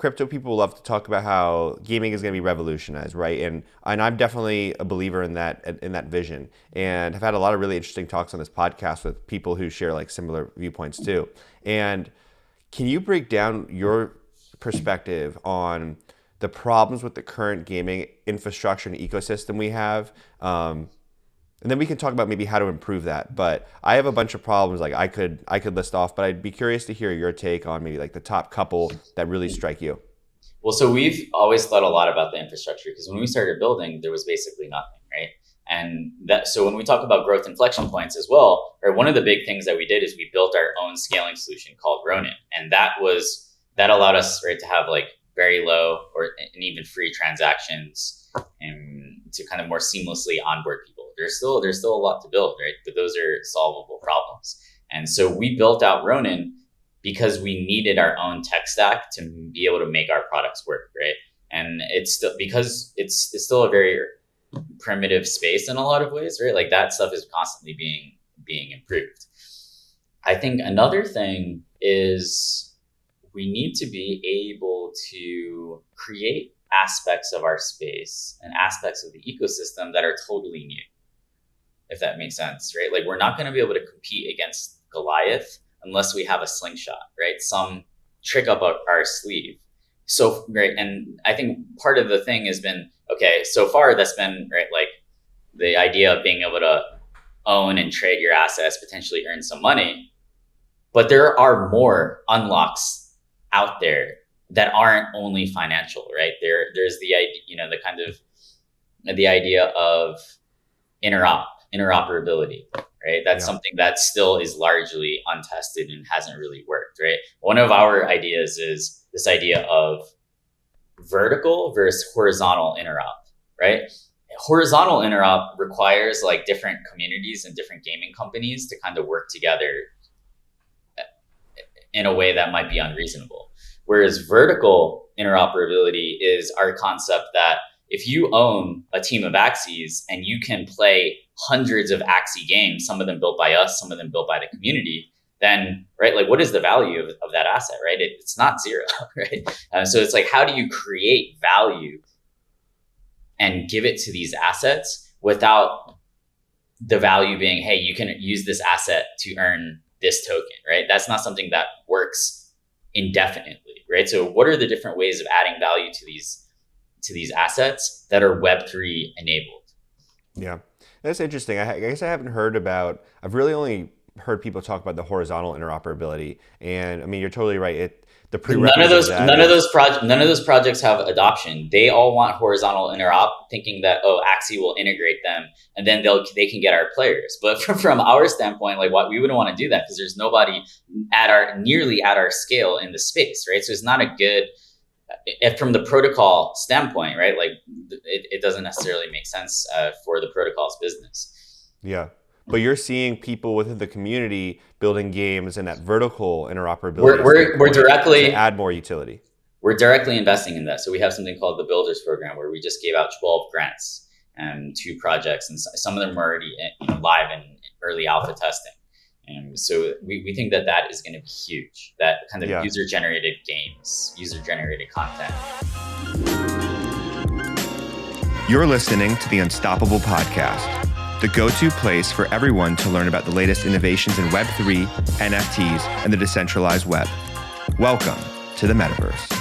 crypto people love to talk about how gaming is going to be revolutionized, right? And I'm definitely a believer in that vision, and have had a lot of really interesting talks on this podcast with people who share like similar viewpoints too. And can you break down your perspective on the problems with the current gaming infrastructure and ecosystem we have? And then we can talk about maybe how to improve that. But I have a bunch of problems like I could list off, but I'd be curious to hear your take on maybe like the top couple that really strike you. Well, so we've always thought a lot about the infrastructure, because when we started building, there was basically nothing, right? And so when we talk about growth inflection points as well, or one of the big things that we did is we built our own scaling solution called Ronin. And that allowed us, right, to have like very low and even free transactions, and to kind of more seamlessly onboard people. There's still a lot to build, right? But those are solvable problems. And so we built out Ronin because we needed our own tech stack to be able to make our products work, right? And it's still, because it's still a very primitive space in a lot of ways, right? Like that stuff is constantly being improved. I think another thing is we need to be able to create aspects of our space and aspects of the ecosystem that are totally new, if that makes sense, right? Like we're not going to be able to compete against Goliath unless we have a slingshot, right? Some trick up our sleeve. So, right. And I think part of the thing has been, okay, so far that's been, right, like the idea of being able to own and trade your assets, potentially earn some money. But there are more unlocks out there that aren't only financial, right? There's the idea, the idea of interoperability, right? That's something that still is largely untested and hasn't really worked, right? One of our ideas is this idea of vertical versus horizontal interop, right? Horizontal interop requires like different communities and different gaming companies to kind of work together in a way that might be unreasonable. Whereas vertical interoperability is our concept that if you own a team of Axies and you can play hundreds of Axie games, some of them built by us, some of them built by the community, then, right, like what is the value of that asset, right? It's not zero, right? So it's like, how do you create value and give it to these assets without the value being, hey, you can use this asset to earn this token, right? That's not something that works indefinitely, right? So what are the different ways of adding value to these assets that are Web3 enabled? Yeah, that's interesting. I guess I haven't heard about, I've really only heard people talk about the horizontal interoperability. And I mean, you're totally right. The prerequisite none of those projects have adoption. They all want horizontal interop, thinking that, oh, Axie will integrate them and then they can get our players. But from our standpoint, like what we wouldn't want to do that because there's nobody nearly at our scale in the space, right? So it's not a good, from the protocol standpoint, right? Like it doesn't necessarily make sense for the protocol's business. Yeah. But you're seeing people within the community building games and that vertical interoperability. We're directly to add more utility. We're directly investing in that. So we have something called the Builders Program where we just gave out 12 grants and 2 projects, and some of them are already live in early alpha testing. And so we think that is going to be huge. That kind of user-generated games, user-generated content. You're listening to the Unstoppable Podcast, the go-to place for everyone to learn about the latest innovations in Web3, NFTs, and the decentralized web. Welcome to the metaverse.